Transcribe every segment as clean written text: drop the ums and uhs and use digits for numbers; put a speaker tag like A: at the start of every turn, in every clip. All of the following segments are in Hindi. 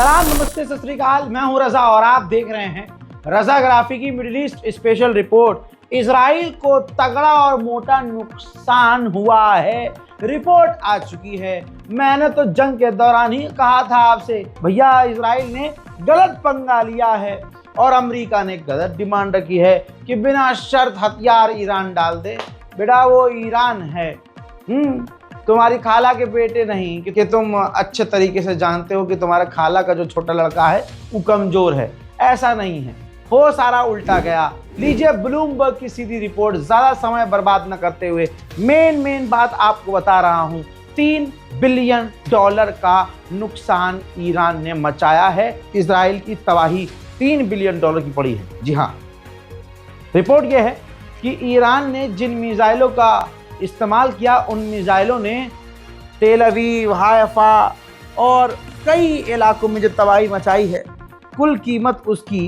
A: सलाम, नमस्ते, सत श्री अकाल। मैं हूं रजा और आप देख रहे हैं रजा ग्राफी की middle east special report. Israel को तगड़ा और मोटा नुकसान हुआ है, रिपोर्ट आ चुकी है। मैंने तो जंग के दौरान ही कहा था आपसे, भैया इजराइल ने गलत पंगा लिया है और अमेरिका ने गलत डिमांड रखी है कि बिना शर्त हथियार ईरान डाल दे। बेटा वो ईरान है, तुम्हारी खाला के बेटे नहीं, क्योंकि तुम अच्छे तरीके से जानते हो कि तुम्हारा खाला का जो छोटा लड़का है वो कमजोर है। ऐसा नहीं है, हो सारा उल्टा गया। लीजिए ब्लूमबर्ग की सीधी रिपोर्ट। ज्यादा समय बर्बाद न करते हुए मेन बात आपको बता रहा हूं। $3 बिलियन का नुकसान ईरान ने मचाया है। इजराइल की तबाही $3 बिलियन की पड़ी है। जी हाँ, रिपोर्ट यह है कि ईरान ने जिन मिसाइलों का इस्तेमाल किया, उन मिसाइलों ने तेल अवीव, हाइफा और कई इलाकों में जो तबाही मचाई है, कुल कीमत उसकी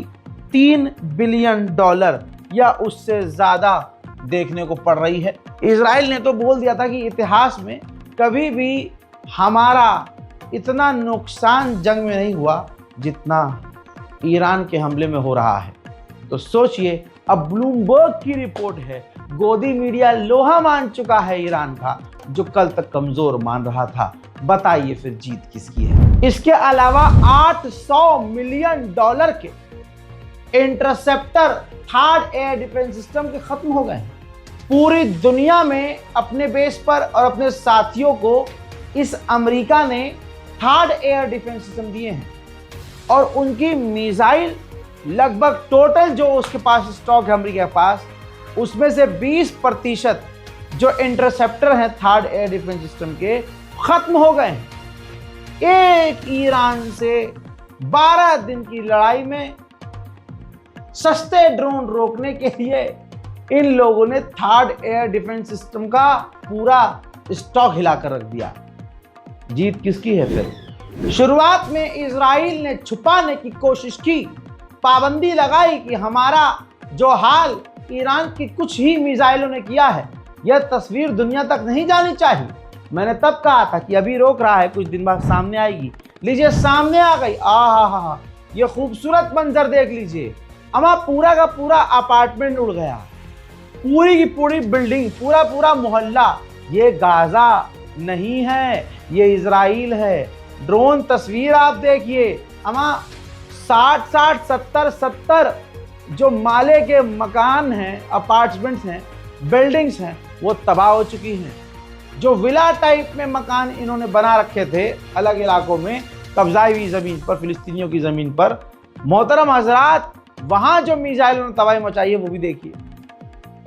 A: $3 बिलियन या उससे ज़्यादा देखने को पड़ रही है। इजराइल ने तो बोल दिया था कि इतिहास में कभी भी हमारा इतना नुकसान जंग में नहीं हुआ जितना ईरान के हमले में हो रहा है। तो सोचिए, अब ब्लूमबर्ग की रिपोर्ट है, गोदी मीडिया लोहा मान चुका है ईरान का, जो कल तक कमजोर मान रहा था। बताइए फिर जीत किसकी है? इसके अलावा $800 मिलियन के interceptor third air defence system के खत्म हो गए हैं। पूरी दुनिया में अपने बेस पर और अपने साथियों को इस अमेरिका ने थर्ड एयर डिफेंस सिस्टम दिए हैं और उनकी मिसाइल लगभग टोटल जो उसके पास स्टॉक है अमेरिका के पास, उसमें से 20% जो इंटरसेप्टर हैं थर्ड एयर डिफेंस सिस्टम के, खत्म हो गए हैं। एक ईरान से 12 दिन की लड़ाई में सस्ते ड्रोन रोकने के लिए इन लोगों ने थर्ड एयर डिफेंस सिस्टम का पूरा स्टॉक हिलाकर रख दिया। जीत किसकी है फिर? शुरुआत में इजराइल ने छुपाने की कोशिश की, पाबंदी लगाई कि हमारा जो हाल ईरान की कुछ ही मिसाइलों ने किया है, यह तस्वीर दुनिया तक नहीं जानी चाहिए। मैंने तब कहा था कि अभी रोक रहा है, कुछ दिन बाद सामने आएगी। लीजिए सामने आ गई। आहा, ये खूबसूरत मंजर देख लीजिए। अमा पूरा का पूरा अपार्टमेंट उड़ गया, पूरी की पूरी बिल्डिंग, पूरा मोहल्ला। ये गाजा नहीं है, ये इजराइल है। ड्रोन तस्वीर आप देखिए। अमा 60 70 जो माले के मकान हैं, अपार्टमेंट्स हैं, बिल्डिंग्स हैं, वो तबाह हो चुकी हैं। जो विला टाइप में मकान इन्होंने बना रखे थे अलग इलाकों में, कब्जाई हुई ज़मीन पर, फिलिस्तीनियों की ज़मीन पर, मोहतरम हजरात, वहाँ जो मिसाइलों ने तबाही मचाई है वो भी देखिए।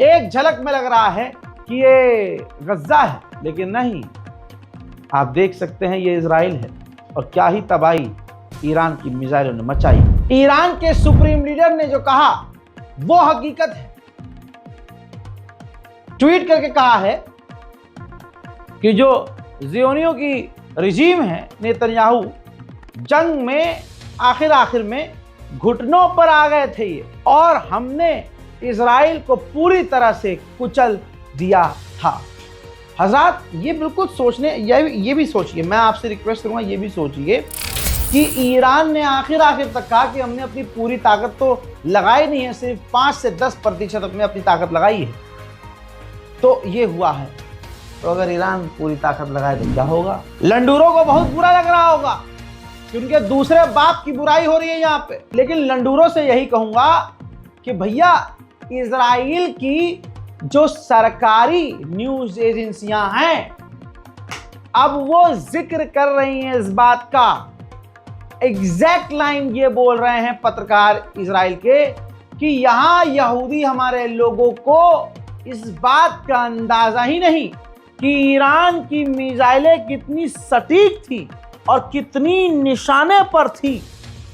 A: एक झलक में लग रहा है कि ये गज़ा है, लेकिन नहीं, आप देख सकते हैं ये इजराइल है। और क्या ही तबाही ईरान की मिसाइलों ने मचाई। ईरान के सुप्रीम लीडर ने जो कहा वो हकीकत है। ट्वीट करके कहा है कि जो ज़ियोनियों की रिजीम है, नेतन्याहू, जंग में आखिर में घुटनों पर आ गए थे ये, और हमने इजराइल को पूरी तरह से कुचल दिया था। हज़रात, ये बिल्कुल सोचने, ये भी सोचिए, मैं आपसे रिक्वेस्ट करूंगा, ये भी सोचिए कि ईरान ने आखिर तक कहा कि हमने अपनी पूरी ताकत तो लगाई नहीं है, सिर्फ 5 से 10% हमने अपनी ताकत लगाई है। तो ये हुआ है। तो अगर ईरान पूरी ताकत लगाए तो क्या होगा? लंडूरों को बहुत बुरा लग रहा होगा कि उनके दूसरे बाप की बुराई हो रही है यहाँ पे। लेकिन लंडूरों से यही कहूंगा कि भैया, इजराइल की जो सरकारी न्यूज एजेंसियां हैं, अब वो जिक्र कर रही हैं इस बात का, एग्जैक्ट लाइन ये बोल रहे हैं पत्रकार इजराइल के, कि यहां यहूदी हमारे लोगों को इस बात का अंदाजा ही नहीं कि ईरान की मिसाइलें कितनी सटीक थी और कितनी निशाने पर थी,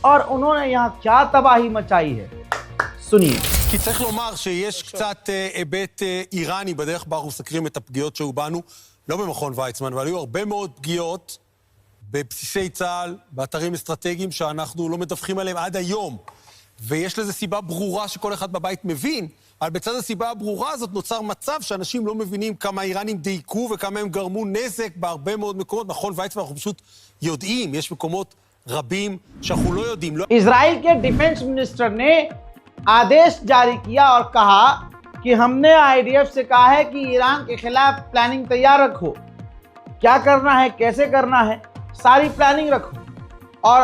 A: और उन्होंने यहां क्या तबाही मचाई है। सुनिए।
B: כי צריך לומר שיש קצת היבט איראני בדרך בה אנחנו מסקרים את הפגיעות שהיו בנו, לא במכון ויצמן, אבל היו הרבה מאוד פגיעות בבסיסי צה"ל, באתרים אסטרטגיים שאנחנו לא מדווחים עליהם עד היום. ויש לזה סיבה ברורה שכל אחד בבית מבין, אבל בצד הסיבה הברורה הזאת נוצר מצב שאנשים לא מבינים כמה האיראנים דייקו וכמה הם גרמו נזק בהרבה מאוד מקומות. מכון ויצמן, אנחנו פשוט יודעים, יש מקומות רבים שאנחנו לא יודעים.
A: इजराइल के डिफेंस मिनिस्टर ने आदेश जारी किया और कहा कि हमने आईडीएफ से कहा है कि ईरान के खिलाफ प्लानिंग तैयार रखो, क्या करना है, कैसे करना है, सारी प्लानिंग रखो। और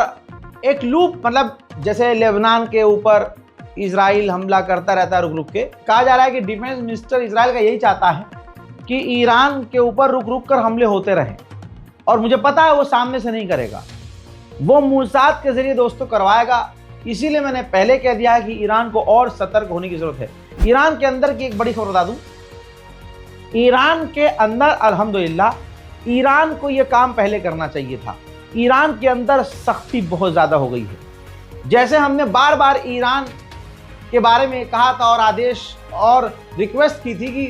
A: एक लूप, मतलब जैसे लेबनान के ऊपर इजराइल हमला करता रहता है रुक रुक के, कहा जा रहा है कि डिफेंस मिनिस्टर इजराइल का यही चाहता है कि ईरान के ऊपर रुक रुक कर हमले होते रहें। और मुझे पता है वो सामने से नहीं करेगा, वो मूसाद के जरिए दोस्तों करवाएगा। इसीलिए मैंने पहले कह दिया है कि ईरान को और सतर्क होने की जरूरत है। ईरान के अंदर की एक बड़ी खबर बता दूं, ईरान के अंदर अल्हम्दुलिल्लाह ईरान को यह काम पहले करना चाहिए था। ईरान के अंदर सख्ती बहुत ज्यादा हो गई है। जैसे हमने बार बार ईरान के बारे में कहा था और आदेश और रिक्वेस्ट की थी कि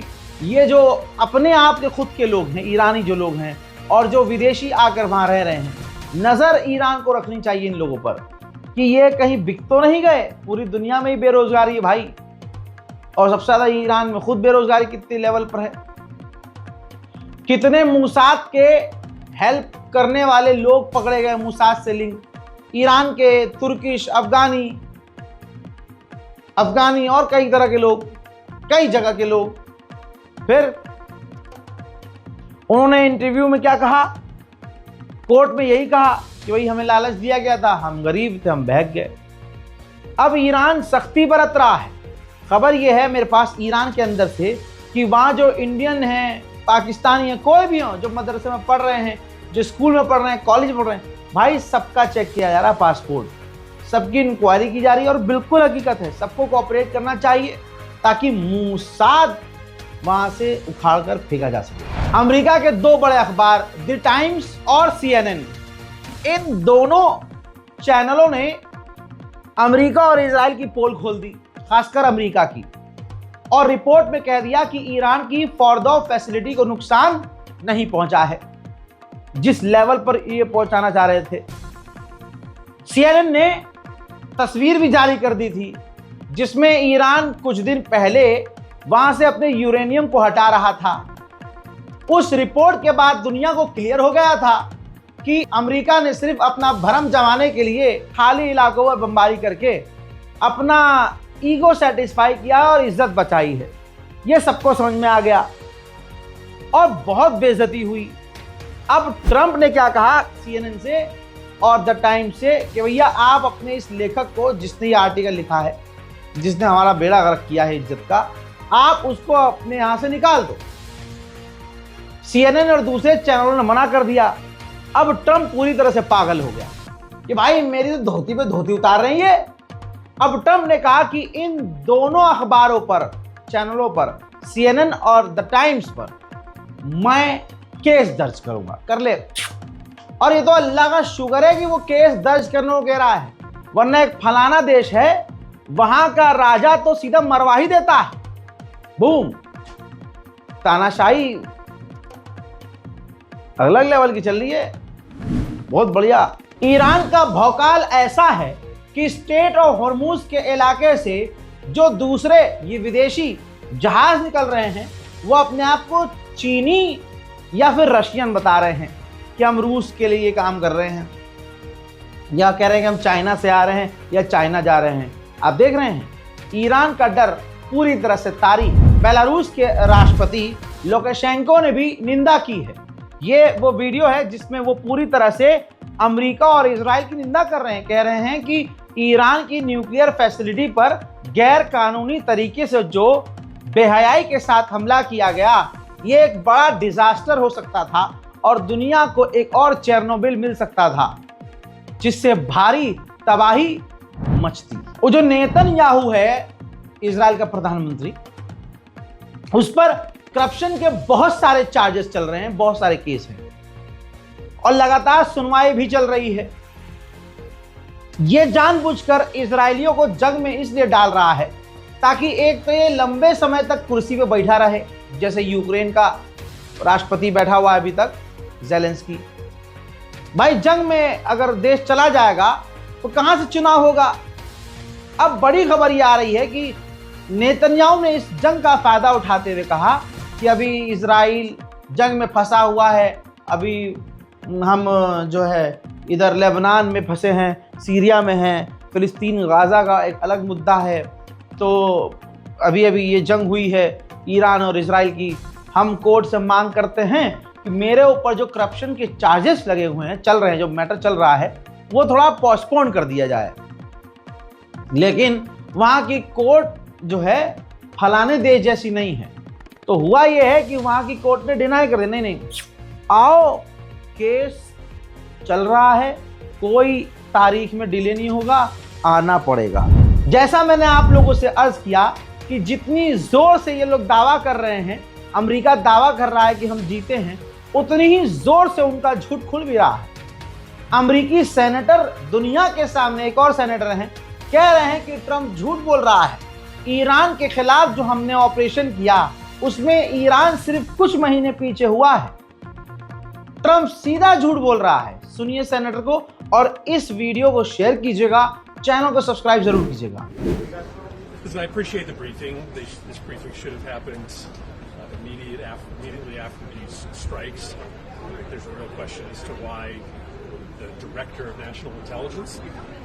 A: ये जो अपने आप के खुद के लोग हैं, ईरानी जो लोग हैं और जो विदेशी आकर वहां रह रहे हैं, नजर ईरान को रखनी चाहिए इन लोगों पर कि ये कहीं बिक तो नहीं गए। पूरी दुनिया में ही बेरोजगारी है भाई, और सबसे ज्यादा ईरान में खुद बेरोजगारी कितने लेवल पर है। कितने मूसाद के हेल्प करने वाले लोग पकड़े गए, मूसाद से लिंक, ईरान के, तुर्किश, अफगानी और कई तरह के लोग, कई जगह के लोग। फिर उन्होंने इंटरव्यू में क्या कहा, कोर्ट में यही कहा कि भाई हमें लालच दिया गया था, हम गरीब थे, हम बहक गए। अब ईरान सख्ती बरत रहा है। खबर यह है मेरे पास ईरान के अंदर से कि वहाँ जो इंडियन हैं, पाकिस्तानी हैं, कोई भी हो, जो मदरसे में पढ़ रहे हैं, जो स्कूल में पढ़ रहे हैं, कॉलेज में पढ़ रहे हैं, भाई सबका चेक किया जा रहा है, पासपोर्ट, सबकी इंक्वायरी की जा रही है। और बिल्कुल हकीकत है, सबको कोऑपरेट करना चाहिए ताकि मूसाद वहां से उखाड़ कर फेंका जा सके। अमेरिका के दो बड़े अखबार द टाइम्स और CNN, इन दोनों चैनलों ने अमेरिका और इजराइल की पोल खोल दी, खासकर अमेरिका की, और रिपोर्ट में कह दिया कि ईरान की फॉर्दो फैसिलिटी को नुकसान नहीं पहुंचा है जिस लेवल पर ये पहुंचाना चाह रहे थे। CNN ने तस्वीर भी जारी कर दी थी जिसमें ईरान कुछ दिन पहले वहां से अपने यूरेनियम को हटा रहा था। उस रिपोर्ट के बाद दुनिया को क्लियर हो गया था कि अमेरिका ने सिर्फ अपना भरम जमाने के लिए खाली इलाकों में बमबारी करके अपना ईगो सेटिस्फाई किया और इज्जत बचाई है। यह सबको समझ में आ गया और बहुत बेइज्जती हुई। अब ट्रंप ने क्या कहा CNN से और द टाइम्स से कि भैया आप अपने इस लेखक को, जिसने ये आर्टिकल लिखा है, जिसने हमारा बेड़ा गर्क किया है इज्जत का, आप उसको अपने यहां से निकाल दो। CNN और दूसरे चैनलों ने मना कर दिया। अब ट्रंप पूरी तरह से पागल हो गया कि भाई मेरी तो धोती पे धोती उतार रही है। अब ट्रंप ने कहा कि इन दोनों अखबारों पर, चैनलों पर, CNN और द टाइम्स पर मैं केस दर्ज करूंगा। कर ले। और ये तो अल्लाह का शुक्र है कि वो केस दर्ज करने को कह रहा है, वरना एक फलाना देश है, वहां का राजा तो सीधा मरवा ही देता है। बूम, तानाशाही अलग लेवल की चल रही है, बहुत बढ़िया। ईरान का भौकाल ऐसा है कि स्टेट ऑफ हॉर्मुज के इलाके से जो दूसरे ये विदेशी जहाज निकल रहे हैं, वो अपने आप को चीनी या फिर रशियन बता रहे हैं कि हम रूस के लिए काम कर रहे हैं, या कह रहे हैं कि हम चाइना से आ रहे हैं या चाइना जा रहे हैं। आप देख रहे हैं ईरान का डर पूरी तरह से तारी। बेलारूस के राष्ट्रपति लुकाशेंको ने भी निंदा की है। ये वो वीडियो है जिसमें वो पूरी तरह से अमेरिका और इजराइल की निंदा कर रहे हैं। कह रहे हैं कि ईरान की न्यूक्लियर फैसिलिटी पर गैर कानूनी तरीके से जो बेहयाई के साथ हमला किया गया, ये एक बड़ा डिजास्टर हो सकता था और दुनिया को एक और चेरनोबिल मिल सकता था जिससे भारी तबाही मचती। वो जो नेतन्याहू है इजराइल का प्रधानमंत्री, उस पर करप्शन के बहुत सारे चार्जेस चल रहे हैं, बहुत सारे केस हैं और लगातार सुनवाई भी चल रही है। यह जानबूझकर इजरायलियों को जंग में इसलिए डाल रहा है ताकि एक तो ये लंबे समय तक कुर्सी पे बैठा रहे, जैसे यूक्रेन का राष्ट्रपति बैठा हुआ है अभी तक, ज़ेलेंस्की। भाई जंग में अगर देश चला जाएगा तो कहां से चुनाव होगा। अब बड़ी खबर ये आ रही है कि नेतन्याहू ने इस जंग का फायदा उठाते हुए कहा कि अभी इजराइल जंग में फंसा हुआ है, अभी हम जो है इधर लेबनान में फंसे हैं, सीरिया में हैं, फिलिस्तीन गाज़ा का एक अलग मुद्दा है। तो अभी अभी ये जंग हुई है ईरान और इजराइल की। हम कोर्ट से मांग करते हैं कि मेरे ऊपर जो करप्शन के चार्जेस लगे हुए हैं, चल रहे हैं, जो मैटर चल रहा है, वो थोड़ा पोस्टपोन कर दिया जाए। लेकिन वहाँ की कोर्ट जो है फलाने देश जैसी नहीं है। तो हुआ ये है कि वहाँ की कोर्ट ने डिनाई कर दिया, नहीं आओ, केस चल रहा है, कोई तारीख में डिले नहीं होगा, आना पड़ेगा। जैसा मैंने आप लोगों से अर्ज किया कि जितनी जोर से ये लोग दावा कर रहे हैं, अमेरिका दावा कर रहा है कि हम जीते हैं, उतनी ही जोर से उनका झूठ खुल भी रहा है। अमेरिकी सेनेटर दुनिया के सामने, एक और सेनेटर हैं, कह रहे हैं कि ट्रंप झूठ बोल रहा है। ईरान के खिलाफ जो हमने ऑपरेशन किया उसमें ईरान सिर्फ कुछ महीने पीछे हुआ है। ट्रंप सीधा झूठ बोल रहा है। सुनिए सेनेटर को और इस वीडियो को शेयर कीजिएगा, चैनल को सब्सक्राइब जरूर कीजिएगा।
C: Listen, I appreciate the briefing. This briefing should have happened immediately after these strikes. There's a real question as to why the Director of National Intelligence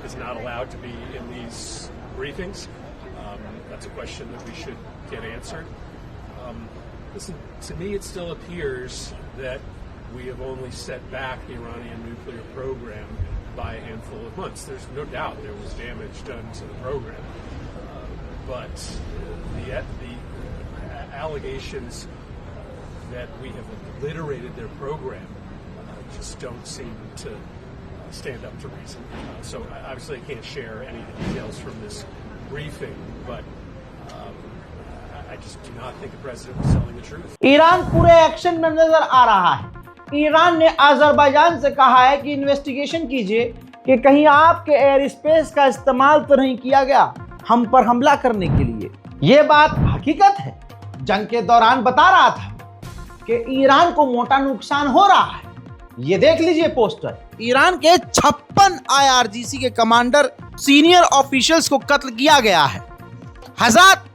C: is not allowed to be in these briefings. That's a question that we should get answered. Listen, to me it still appears that we have only set back the Iranian nuclear program by a handful of months. There's no doubt there was damage done to the program. But the allegations that we have obliterated their program just don't seem to stand up to reason. So obviously I can't share any of the details from this briefing, but I just do not think the president was telling the truth.
A: Iran पूरे एक्शन में नजर आ रहा है। ईरान ने अजरबैजान से कहा है कि इन्वेस्टिगेशन कीजिए कि कहीं आपके एयर स्पेस का इस्तेमाल तो नहीं किया गया हम पर हमला करने के लिए। यह बात हकीकत है। जंग के दौरान बता रहा था कि ईरान को मोटा नुकसान हो रहा है। ये देख लीजिए पोस्टर। ईरान के 56 IRGC के कमांडर, सीनियर ऑफिशियल्स को कत्ल किया गया है। हज़रात,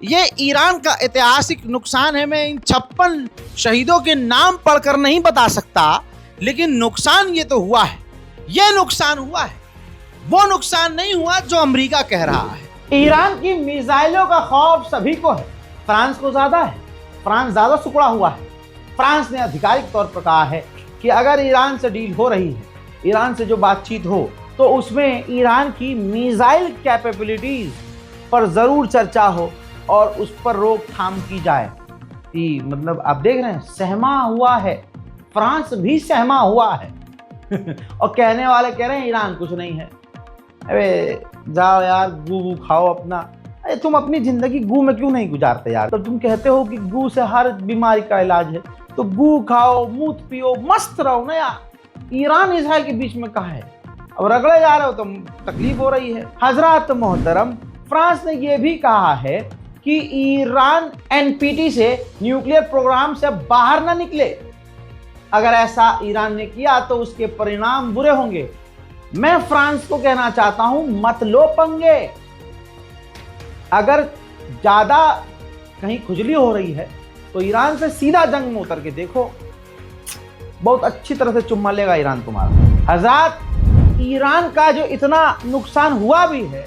A: ये ईरान का ऐतिहासिक नुकसान है। मैं इन 56 शहीदों के नाम पढ़कर नहीं बता सकता, लेकिन नुकसान ये तो हुआ है। ये नुकसान हुआ है, वो नुकसान नहीं हुआ जो अमेरिका कह रहा है। ईरान की मिसाइलों का खौफ सभी को है, फ्रांस को ज्यादा है। फ्रांस ज्यादा सुकड़ा हुआ है। फ्रांस ने आधिकारिक तौर पर कहा है कि अगर ईरान से डील हो रही है, ईरान से जो बातचीत हो, तो उसमें ईरान की मिसाइल कैपेबिलिटीज पर जरूर चर्चा हो और उस पर रोकथाम की जाए। कि मतलब आप देख रहे हैं, सहमा हुआ है, फ्रांस भी सहमा हुआ है। और कहने वाले कह रहे हैं ईरान कुछ नहीं है। अरे जाओ यार, गू खाओ अपना। अरे तुम अपनी जिंदगी गू में क्यों नहीं गुजारते यार? तो तुम कहते हो कि गू से हर बीमारी का इलाज है, तो गू खाओ, मूत पियो, मस्त रहो ना यार। ईरान इजराइल के बीच में कहा है, अब रगड़े जा रहे हो तो तकलीफ हो रही है। हजरात मोहतरम, फ्रांस ने यह भी कहा है कि ईरान NPT से न्यूक्लियर प्रोग्राम से बाहर ना निकले। अगर ऐसा ईरान ने किया तो उसके परिणाम बुरे होंगे। मैं फ्रांस को कहना चाहता हूं, मत लो पंगे। अगर ज्यादा कहीं खुजली हो रही है तो ईरान से सीधा जंग में उतर के देखो, बहुत अच्छी तरह से चुम्मा लेगा ईरान तुम्हारा। हज़रात, ईरान का जो इतना नुकसान हुआ भी है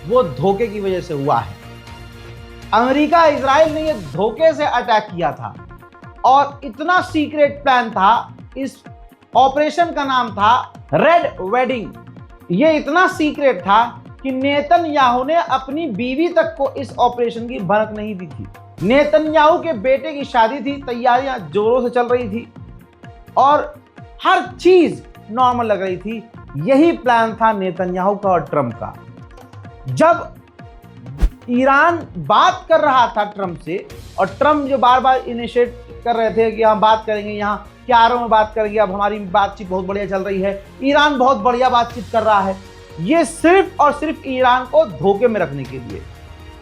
A: वो धोखे की वजह से हुआ है। अमेरिका इजराइल ने ये धोखे से अटैक किया था और इतना सीक्रेट प्लान था। इस ऑपरेशन का नाम था रेड वेडिंग। ये इतना सीक्रेट था कि नेतन्याहू ने अपनी बीवी तक को इस ऑपरेशन की भनक नहीं दी थी। नेतन्याहू के बेटे की शादी थी, तैयारियां जोरों से चल रही थी और हर चीज नॉर्मल लग रही थी। यही प्लान था नेतन्याहू का और ट्रंप का। जब ईरान बात कर रहा था ट्रंप से, और ट्रंप जो बार बार इनिशिएट कर रहे थे कि हम बात करेंगे, यहाँ क्यारों में बात करेंगे, अब हमारी बातचीत बहुत बढ़िया चल रही है, ईरान बहुत बढ़िया बातचीत कर रहा है, ये सिर्फ और सिर्फ ईरान को धोखे में रखने के लिए।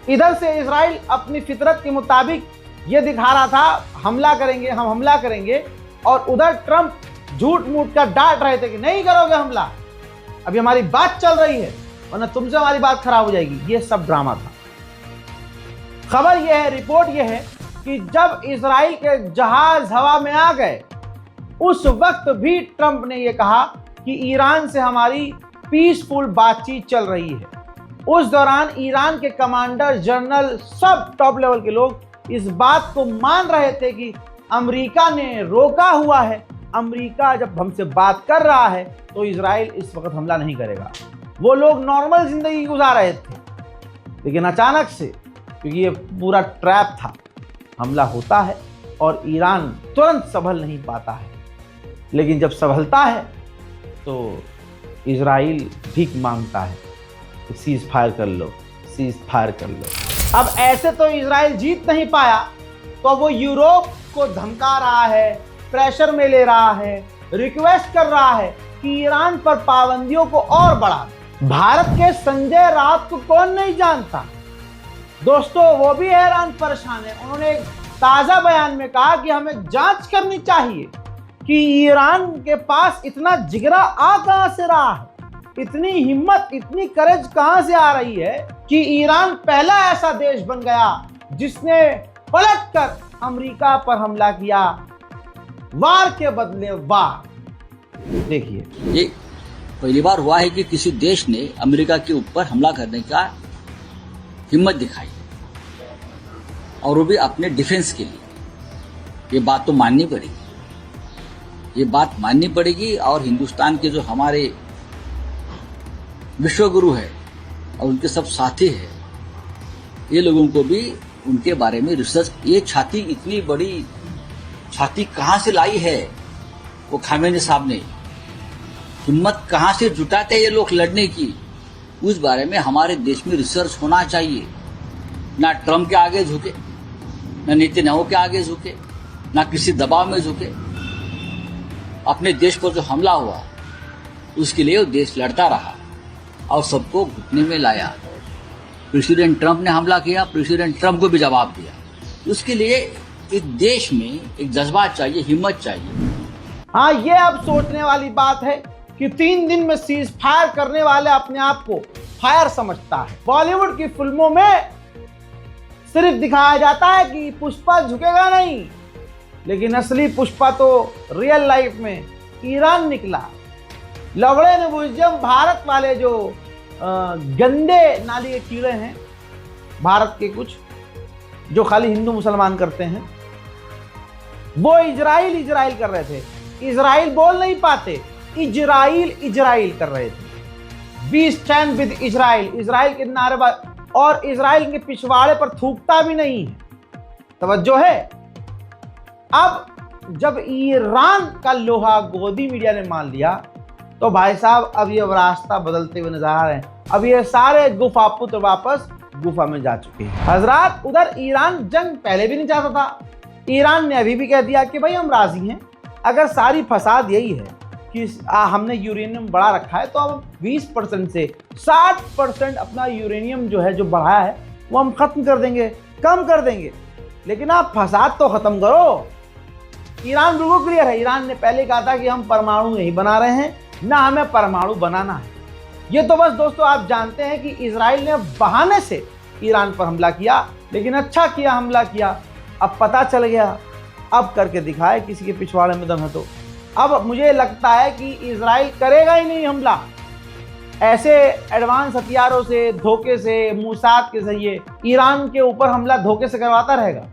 A: इधर से इजराइल अपनी फितरत के मुताबिक ये दिखा रहा था हमला करेंगे, हम हमला करेंगे, और उधर ट्रंप झूठ मूठ का डांट रहे थे कि नहीं करोगे हमला, अभी हमारी बात चल रही है, वरना तुमसे हमारी बात खराब हो जाएगी। ये सब ड्रामा था। खबर यह है, रिपोर्ट यह है कि जब इजराइल के जहाज हवा में आ गए, उस वक्त भी ट्रंप ने यह कहा कि ईरान से हमारी पीसफुल बातचीत चल रही है। उस दौरान ईरान के कमांडर, जनरल, सब टॉप लेवल के लोग इस बात को मान रहे थे कि अमेरिका ने रोका हुआ है, अमेरिका जब हमसे बात कर रहा है तो इजराइल इस वक्त हमला नहीं करेगा। वो लोग नॉर्मल जिंदगी गुजार रहे थे, लेकिन अचानक से, क्योंकि ये पूरा ट्रैप था, हमला होता है और ईरान तुरंत संभल नहीं पाता है। लेकिन जब संभलता है तो इजराइल भीख मांगता है कि सीज फायर कर लो, सीज फायर कर लो। अब ऐसे तो इजराइल जीत नहीं पाया, तो वो यूरोप को धमका रहा है, प्रेशर में ले रहा है, रिक्वेस्ट कर रहा है कि ईरान पर पाबंदियों को और बढ़ा। भारत के संजय राउत को कौन नहीं जानता दोस्तों, वो भी हैरान परेशान है। उन्होंने एक ताजा बयान में कहा कि हमें जांच करनी चाहिए कि ईरान के पास इतना जिगरा आ कहां से रहा है, इतनी हिम्मत, इतनी करेज कहां से आ रही है कि ईरान पहला ऐसा देश बन गया जिसने पलटकर अमेरिका पर हमला किया, वार के बदले वार। देखिए,
D: ये पहली बार हुआ है कि किसी देश ने अमेरिका के ऊपर हमला करने का हिम्मत दिखाई, और वो भी अपने डिफेंस के लिए। ये बात तो माननी पड़ेगी, ये बात माननी पड़ेगी। और हिंदुस्तान के जो हमारे विश्वगुरु है और उनके सब साथी है, ये लोगों को भी उनके बारे में रिसर्च, ये छाती, इतनी बड़ी छाती कहां से लाई है वो खामेनी साहब ने, हिम्मत कहां से जुटाते ये लोग लड़ने की, उस बारे में हमारे देश में रिसर्च होना चाहिए। ना ट्रम्प के आगे झुके, ना नेतन्याहू के आगे झुके, ना किसी दबाव में झुके। अपने देश पर जो हमला हुआ उसके लिए वो देश लड़ता रहा और सबको घुटने में लाया। प्रेसिडेंट ट्रम्प ने हमला किया, प्रेसिडेंट ट्रम्प को भी जवाब दिया। उसके लिए इस देश में एक जज्बा चाहिए, हिम्मत चाहिए।
A: हाँ, ये अब सोचने वाली बात है कि 3 दिन में सीज फायर करने वाले अपने आप को फायर समझता है। बॉलीवुड की फिल्मों में सिर्फ दिखाया जाता है कि पुष्पा झुकेगा नहीं, लेकिन असली पुष्पा तो रियल लाइफ में ईरान निकला। लवड़े नेपोटिज्म, भारत वाले जो गंदे नाली के कीड़े हैं, भारत के कुछ जो खाली हिंदू मुसलमान करते हैं, वो इजराइल कर रहे थे। इजराइल बोल नहीं पाते, इजराइल कर रहे थे। वी स्टैंड विद इजराइल के नारेबाज, और इजराइल के पिछवाड़े पर थूकता भी नहीं है। तवज्जो है। अब जब ईरान का लोहा गोदी मीडिया ने मान लिया, तो भाई साहब अब ये रास्ता बदलते हुए नजर आ रहे हैं। अब ये सारे गुफा पुत्र वापस गुफा में जा चुके हैं। हजरात, उधर ईरान जंग पहले भी नहीं चाहता था। ईरान ने अभी भी कह दिया कि भाई हम राजी हैं, अगर सारी फसाद यही है कि हमने यूरेनियम बढ़ा रखा है, तो अब 20% से 60% अपना यूरेनियम जो है, जो बढ़ाया है, वो हम खत्म कर देंगे, कम कर देंगे। लेकिन आप फसाद तो खत्म करो। ईरान बिल्कुल क्लियर है। ईरान ने पहले कहा था कि हम परमाणु नहीं बना रहे हैं, ना हमें परमाणु बनाना है। ये तो बस दोस्तों आप जानते हैं कि इजराइल ने बहाने से ईरान पर हमला किया, लेकिन अच्छा किया हमला किया। अब पता चल गया, अब करके दिखाए किसी के पिछवाड़े में दम है। तो अब मुझे लगता है कि इजराइल करेगा ही नहीं हमला। ऐसे एडवांस हथियारों से, धोखे से, मूसाद के जरिए ईरान के ऊपर हमला धोखे से करवाता रहेगा,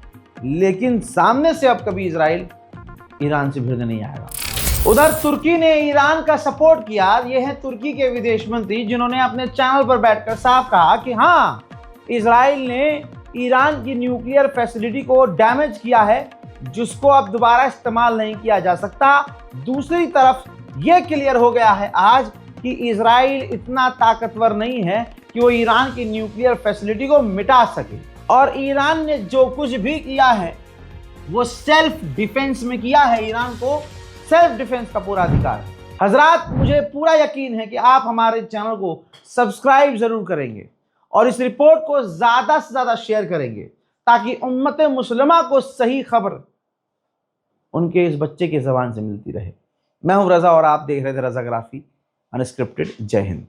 A: लेकिन सामने से अब कभी इजराइल ईरान से भिड़ने नहीं आएगा। उधर तुर्की ने ईरान का सपोर्ट किया। ये है तुर्की के विदेश मंत्री, जिन्होंने अपने चैनल पर बैठकर साफ कहा कि हाँ, इजराइल ने ईरान की न्यूक्लियर फैसिलिटी को डैमेज किया है, जिसको अब दोबारा इस्तेमाल नहीं किया जा सकता। दूसरी तरफ यह क्लियर हो गया है आज कि इजराइल इतना ताकतवर नहीं है कि वो ईरान की न्यूक्लियर फैसिलिटी को मिटा सके। और ईरान ने जो कुछ भी किया है वो सेल्फ डिफेंस में किया है। ईरान को सेल्फ डिफेंस का पूरा अधिकार है। हजरात, मुझे पूरा यकीन है कि आप हमारे चैनल को सब्सक्राइब जरूर करेंगे और इस रिपोर्ट को ज्यादा से ज्यादा शेयर करेंगे, ताकि उम्मत मुस्लिमा को सही खबर उनके इस बच्चे की ज़बान से मिलती रहे। मैं हूं रजा और आप देख रहे थे रजाग्राफी अनस्क्रिप्टेड। जय हिंद।